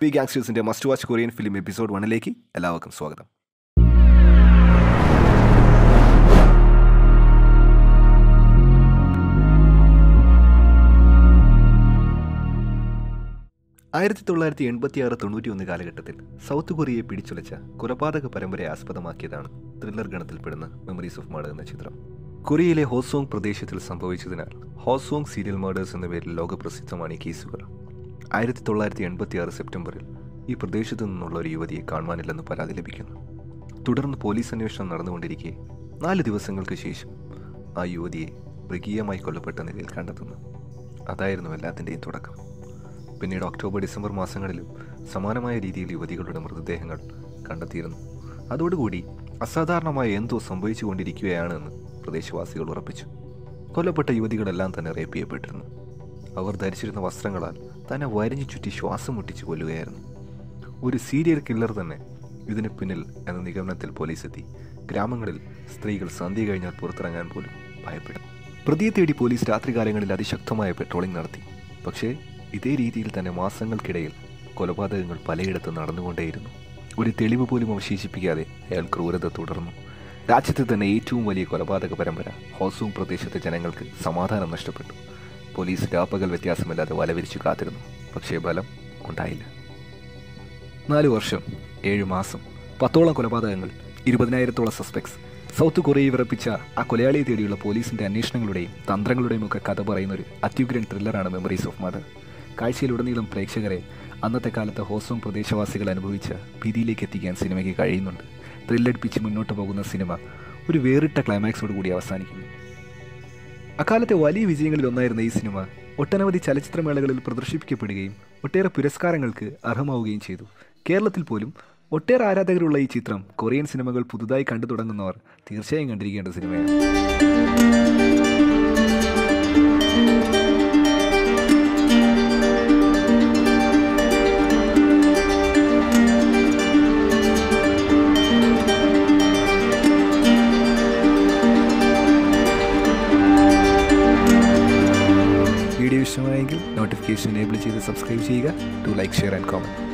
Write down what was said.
P ഗാങ്സ്റ്റേഴ്സിൻ്റെ must watch Korean film episode 1 എല്ലാവർക്കും സ്വാഗതം. ആയിരത്തി 1986-91 കാലഘട്ടത്തിൽ സൗത്ത് കൊറിയയെ പിടിച്ചുലച്ച കൊലപാതക പരമ്പരയെ ആസ്പദമാക്കിയതാണ് ത്രില്ലർ ഗണത്തിൽപ്പെടുന്ന മെമ്മറീസ് ഓഫ് മർഡർ എന്ന ചിത്രം. കൊറിയയിലെ ഹോസോങ് പ്രദേശത്തിൽ സംഭവിച്ചതിനാൽ ഹോസോങ് സീരിയൽ മർഡേഴ്സ് എന്ന പേരിൽ ലോകപ്രസിദ്ധമാണ് ഈ കേസുകൾ. 1986 സെപ്റ്റംബറിൽ ഈ പ്രദേശത്തു നിന്നുള്ള ഒരു യുവതിയെ കാണുവാനില്ലെന്ന് പരാതി ലഭിക്കുന്നു. തുടർന്ന് പോലീസ് അന്വേഷണം നടന്നുകൊണ്ടിരിക്കെ 4 ദിവസങ്ങൾക്ക് ശേഷം ആ യുവതിയെ മൃഗീയമായി കൊല്ലപ്പെട്ട നിലയിൽ കണ്ടെത്തുന്നു. അതായിരുന്നു എല്ലാത്തിൻ്റെയും തുടക്കം. പിന്നീട് ഒക്ടോബർ ഡിസംബർ മാസങ്ങളിലും സമാനമായ രീതിയിൽ യുവതികളുടെ മൃതദേഹങ്ങൾ കണ്ടെത്തിയിരുന്നു. അതോടുകൂടി അസാധാരണമായ എന്തോ സംഭവിച്ചു കൊണ്ടിരിക്കുകയാണെന്ന് പ്രദേശവാസികൾ ഉറപ്പിച്ചു. കൊല്ലപ്പെട്ട യുവതികളെല്ലാം തന്നെ റേപ്പ് ചെയ്യപ്പെട്ടിരുന്നു. അവർ ധരിച്ചിരുന്ന വസ്ത്രങ്ങളാൽ തന്നെ വരിഞ്ഞു ചുറ്റി ശ്വാസം മുട്ടിച്ച് കൊല്ലുകയായിരുന്നു. ഒരു സീരിയൽ കില്ലർ തന്നെ ഇതിന് പിന്നിൽ എന്ന നിഗമനത്തിൽ പോലീസ് എത്തി. ഗ്രാമങ്ങളിൽ സ്ത്രീകൾ സന്ധ്യ കഴിഞ്ഞാൽ പുറത്തിറങ്ങാൻ പോലും ഭയപ്പെടും. പ്രതിയെ തേടി പോലീസ് രാത്രികാലങ്ങളിൽ അതിശക്തമായ പെട്രോളിംഗ് നടത്തി. പക്ഷേ ഇതേ രീതിയിൽ തന്നെ മാസങ്ങൾക്കിടയിൽ കൊലപാതകങ്ങൾ പലയിടത്തും നടന്നുകൊണ്ടേയിരുന്നു. ഒരു തെളിവ് പോലും അവശേഷിപ്പിക്കാതെ അയാൾ ക്രൂരത തുടർന്നു. രാജ്യത്തെ തന്നെ ഏറ്റവും വലിയ കൊലപാതക പരമ്പര ഹോസോങ് പ്രദേശത്തെ ജനങ്ങൾക്ക് സമാധാനം നഷ്ടപ്പെട്ടു. പോലീസ് രാപ്പകൽ വ്യത്യാസമില്ലാതെ വലവിരിച്ചു കാത്തിരുന്നു. പക്ഷേ ഫലം ഉണ്ടായില്ല. 4 വർഷം 7 മാസം 10ഓളം കൊലപാതകങ്ങൾ, 20,000-ഓളം സസ്പെക്ട്സ്. സൗത്ത് കൊറിയയെ വിറപ്പിച്ച ആ കൊലയാളിയെ തേടിയുള്ള പോലീസിൻ്റെ അന്വേഷണങ്ങളുടെയും തന്ത്രങ്ങളുടെയും ഒക്കെ കഥ പറയുന്നൊരു അത്യുഗ്രൻ ത്രില്ലറാണ് മെമ്മറീസ് ഓഫ് മർഡർ. കാഴ്ചയിലുടനീളം പ്രേക്ഷകരെ അന്നത്തെ കാലത്ത് ഹോസോങ് പ്രദേശവാസികൾ അനുഭവിച്ച ഭീതിയിലേക്ക് എത്തിക്കാൻ സിനിമയ്ക്ക് കഴിയുന്നുണ്ട്. ത്രില്ലടിപ്പിച്ച് മുന്നോട്ട് പോകുന്ന സിനിമ ഒരു വേറിട്ട ക്ലൈമാക്സോട് കൂടി അവസാനിക്കുന്നു. അക്കാലത്തെ വലിയ വിജയങ്ങളിൽ ഒന്നായിരുന്ന ഈ സിനിമ ഒട്ടനവധി ചലച്ചിത്രമേളകളിൽ പ്രദർശിപ്പിക്കപ്പെടുകയും ഒട്ടേറെ പുരസ്കാരങ്ങൾക്ക് അർഹമാവുകയും ചെയ്തു. കേരളത്തിൽ പോലും ഒട്ടേറെ ആരാധകരുള്ള ഈ ചിത്രം കൊറിയൻ സിനിമകൾ പുതുതായി കണ്ടു തുടങ്ങുന്നവർ തീർച്ചയായും കണ്ടിരിക്കേണ്ട സിനിമയാണ്. വീഡിയോ ഇഷ്ടമായെങ്കിൽ നോട്ടിഫിക്കേഷൻ എനേബിൾ ചെയ്ത് സബ്സ്ക്രൈബ് ചെയ്യുക. To like, share and comment.